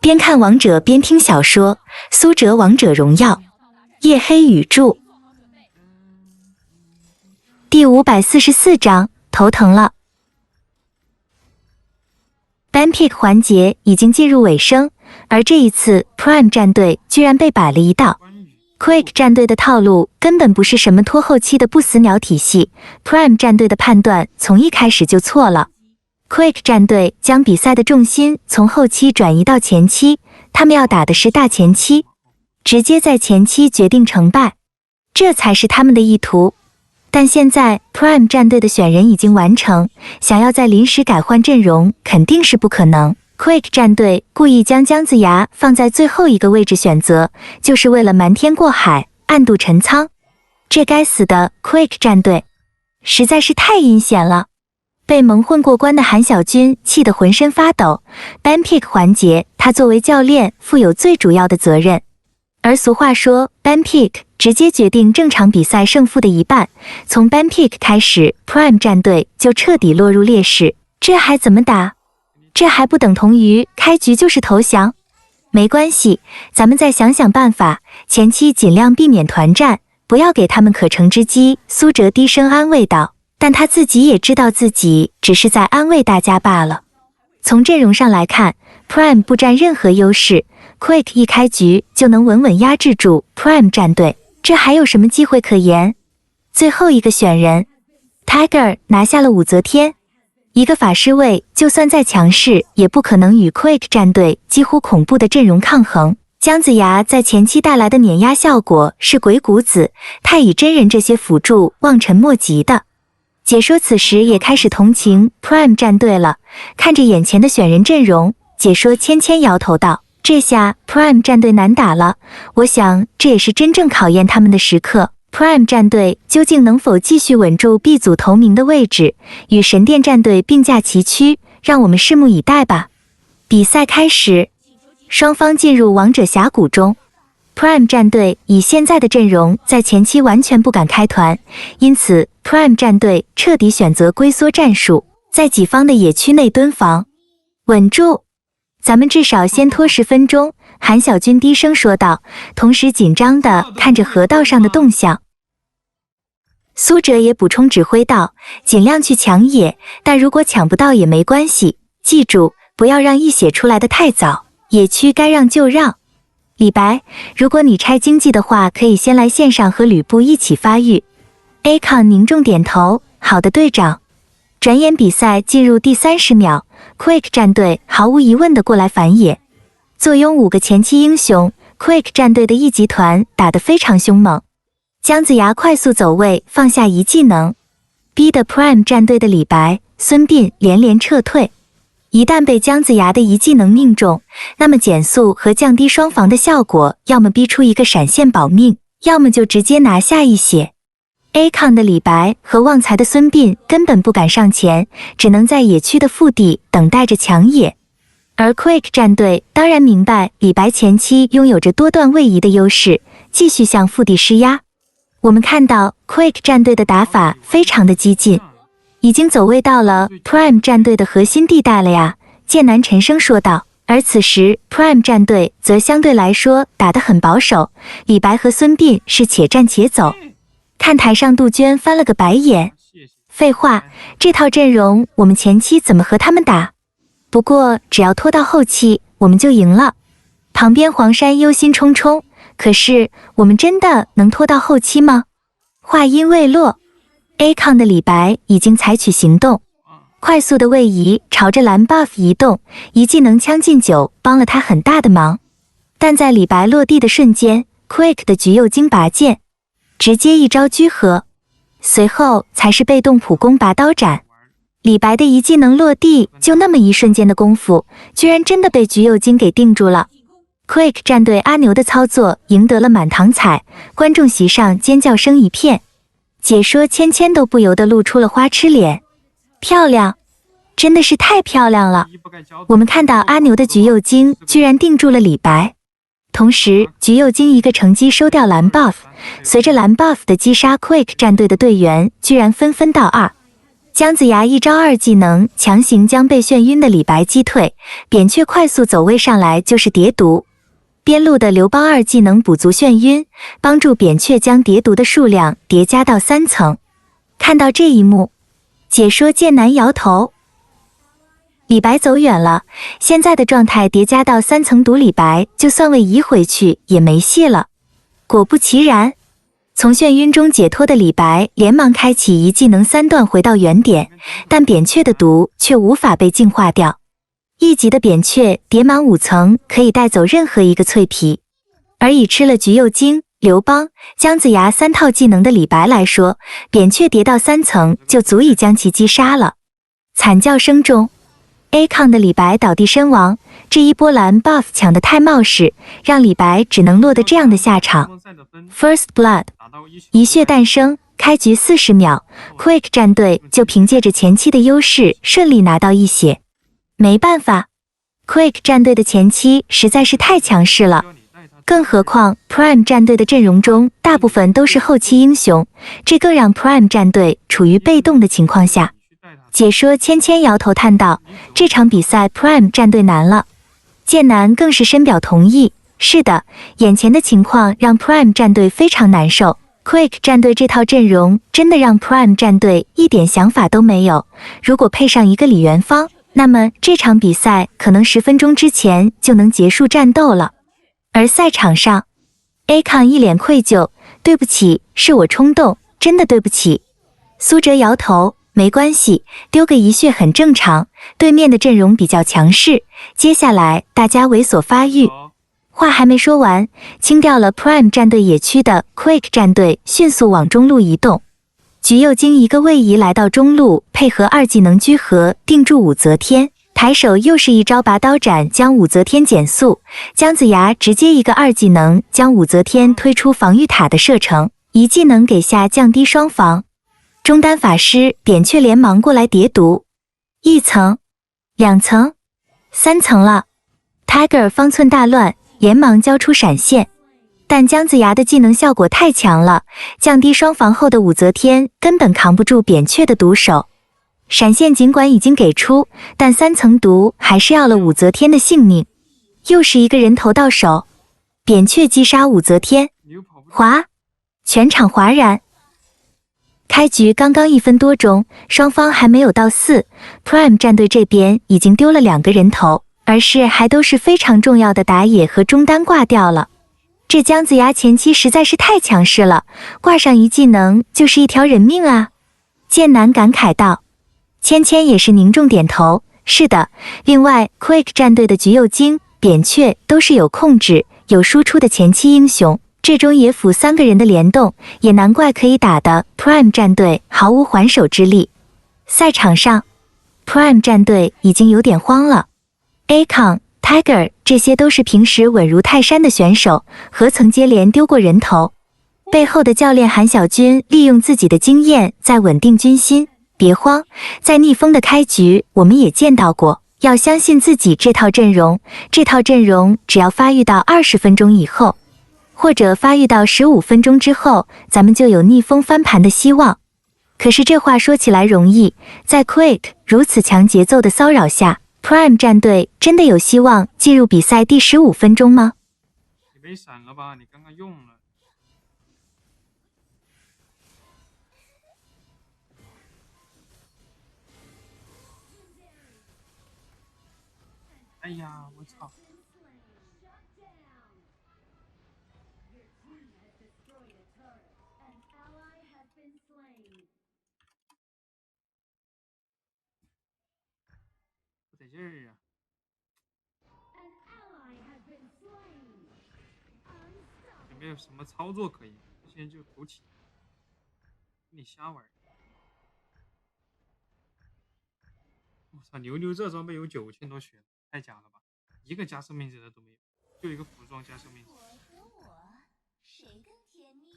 边看王者边听小说，苏哲王者荣耀，夜黑雨著。第544章，头疼了。Ban Pick 环节已经进入尾声，而这一次 Prime 战队居然被摆了一道。Quick 战队的套路根本不是什么拖后期的不死鸟体系 ，Prime 战队的判断从一开始就错了。Quick 战队将比赛的重心从后期转移到前期，他们要打的是大前期，直接在前期决定成败，这才是他们的意图。但现在 Prime 战队的选人已经完成，想要再临时改换阵容肯定是不可能。Quick 战队故意将姜子牙放在最后一个位置选择，就是为了瞒天过海，暗度陈仓。这该死的 Quick 战队实在是太阴险了。被蒙混过关的韩小军气得浑身发抖。Ban Pick 环节，他作为教练负有最主要的责任。而俗话说 Ban Pick 直接决定正常比赛胜负的一半，从 Ban Pick 开始 Prime 战队就彻底落入劣势，这还怎么打？这还不等同于开局就是投降？没关系，咱们再想想办法，前期尽量避免团战，不要给他们可乘之机。苏哲低声安慰道，但他自己也知道自己只是在安慰大家罢了。从阵容上来看 ，Prime 不占任何优势 ，Quick 一开局就能稳稳压制住 Prime 战队，这还有什么机会可言？最后一个选人 ，Tiger 拿下了武则天。一个法师位，就算再强势，也不可能与 Quick 战队几乎恐怖的阵容抗衡。姜子牙在前期带来的碾压效果是鬼谷子、太乙真人这些辅助望尘莫及的。解说此时也开始同情 Prime 战队了，看着眼前的选人阵容，解说芊芊摇头道：“这下 Prime 战队难打了，我想这也是真正考验他们的时刻。” Prime 战队究竟能否继续稳住 B 组头名的位置，与神殿战队并驾齐驱，让我们拭目以待吧。比赛开始，双方进入王者峡谷中。Prime 战队以现在的阵容，在前期完全不敢开团，因此 Prime 战队彻底选择龟缩战术，在己方的野区内蹲防，稳住。咱们至少先拖10分钟。韩小军低声说道，同时紧张地看着河道上的动向。苏哲也补充指挥道，尽量去抢野，但如果抢不到也没关系，记住不要让一血出来的太早，野区该让就让。李白，如果你拆经济的话，可以先来线上和吕布一起发育。Akon 凝重点头，好的队长。转眼比赛进入第30秒 ，Quick 战队毫无疑问地过来反野。坐拥5个前期英雄 ，Quick 战队的一级团打得非常凶猛。姜子牙快速走位，放下一技能，逼得 Prime 战队的李白、孙膑连连撤退。一旦被姜子牙的一技能命中，那么减速和降低双防的效果，要么逼出一个闪现保命，要么就直接拿下一血。Akon 的李白和旺财的孙膑根本不敢上前，只能在野区的腹地等待着抢野。而 Quick 战队当然明白李白前期拥有着多段位移的优势，继续向腹地施压。我们看到 Quick 战队的打法非常的激进，已经走位到了 Prime 战队的核心地带了呀，剑南沉声说道。而此时 Prime 战队则相对来说打得很保守，李白和孙膑是且战且走。看台上杜鹃翻了个白眼，废话，这套阵容我们前期怎么和他们打？不过只要拖到后期，我们就赢了。旁边黄山忧心忡忡，可是我们真的能拖到后期吗？话音未落 ，Akon 的李白已经采取行动，快速的位移朝着蓝 buff 移动，一技能将进酒帮了他很大的忙。但在李白落地的瞬间 ，Quick 的橘右京拔剑，直接一招居合，随后才是被动普攻拔刀斩。李白的一技能落地，就那么一瞬间的功夫，居然真的被橘右京给定住了。Quick 战队阿牛的操作赢得了满堂彩，观众席上尖叫声一片，解说芊芊都不由得露出了花痴脸。漂亮，真的是太漂亮了！我们看到阿牛的橘右京居然定住了李白，同时橘右京一个乘机收掉蓝 buff， 随着蓝 buff 的击杀 ，Quick 战队的队员居然纷纷到2。姜子牙一招二技能强行将被眩晕的李白击退，扁鹊快速走位上来就是叠毒。边路的刘邦二技能补足眩晕，帮助扁鹊将叠毒的数量叠加到3层。看到这一幕，解说剑南摇头。李白走远了，现在的状态叠加到3层毒，李白就算位移回去也没戏了。果不其然，从眩晕中解脱的李白连忙开启一技能3段回到原点，但扁鹊的毒却无法被净化掉。1级的扁鹊叠满5层，可以带走任何一个脆皮，而以吃了橘右京、刘邦、姜子牙3套技能的李白来说，扁鹊叠到3层就足以将其击杀了。惨叫声中，A 抗的李白倒地身亡。这一波蓝 buff 抢得太冒失，让李白只能落得这样的下场。First Blood， 一血诞生。开局40秒 ，Quick 战队就凭借着前期的优势顺利拿到一血。没办法 ，Quick 战队的前期实在是太强势了，更何况 Prime 战队的阵容中大部分都是后期英雄，这更让 Prime 战队处于被动的情况下。解说芊芊摇头叹道：“这场比赛 Prime 战队难了。”剑南更是深表同意。是的，眼前的情况让 Prime 战队非常难受。Quick 战队这套阵容真的让 Prime 战队一点想法都没有。如果配上一个李元芳，那么这场比赛可能10分钟之前就能结束战斗了。而赛场上 ，A 抗一脸愧疚：“对不起，是我冲动，真的对不起。”苏哲摇头。没关系，丢个一血很正常。对面的阵容比较强势，接下来大家猥琐发育。话还没说完，清掉了 Prime 战队野区的 Quick 战队迅速往中路移动。橘右京一个位移来到中路，配合2技能居合定住武则天，抬手又是一招拔刀斩将武则天减速。姜子牙直接一个2技能将武则天推出防御塔的射程，一技能给下降低双防。中单法师扁鹊连忙过来叠毒，1层、2层、3层了。Tiger 方寸大乱，连忙交出闪现，但姜子牙的技能效果太强了，降低双防后的武则天根本扛不住扁鹊的毒手。闪现尽管已经给出，但3层毒还是要了武则天的性命。又是一个人头到手，扁鹊击杀武则天，哗，全场哗然。开局刚刚1分多钟，双方还没有到4，Prime 战队这边已经丢了2个人头，而是还都是非常重要的打野和中单挂掉了。这姜子牙前期实在是太强势了，挂上一技能就是一条人命啊！剑南感慨道。芊芊也是凝重点头，是的。另外 Quick 战队的橘右京、扁鹊都是有控制、有输出的前期英雄。这中野辅3个人的联动，也难怪可以打的 Prime 战队毫无还手之力。赛场上 ，Prime 战队已经有点慌了。A 抗、Tiger 这些都是平时稳如泰山的选手，何曾接连丢过人头？背后的教练韩小军利用自己的经验在稳定军心。别慌，在逆风的开局我们也见到过，要相信自己这套阵容。这套阵容只要发育到20分钟以后。或者发育到15分钟之后，咱们就有逆风翻盘的希望。可是这话说起来容易，在 Quick 如此强节奏的骚扰下 ，Prime 战队真的有希望进入比赛第15分钟吗？你没闪了吧？你刚刚用了。哎呀，我操！不得劲儿啊！有没有什么操作可以？现在就投起，跟你瞎玩。我操，牛牛这装备有9000多血，太假了吧！一个加生命值的都没有，就一个服装加生命值。谁更甜蜜？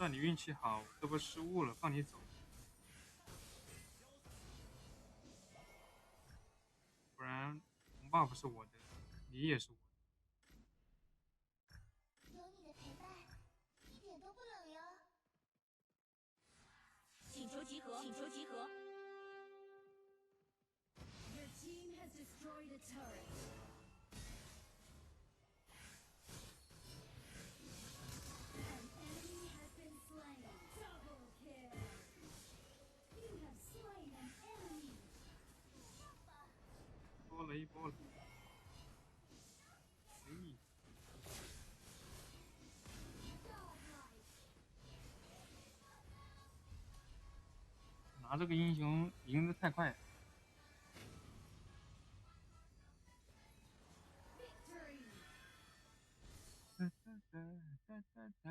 算你运气好，这波失误了，放你走。不然红 buff 是我的，你也是我的。有你的陪伴，一点都不冷哟。请求集合，请求集合。Your team has destroyed a turret. An enemy has been slain. Double kill. You have slain an enemy. 多了一波了。哎，拿这个英雄赢得太快。Victory. 哒哒哒哒哒哒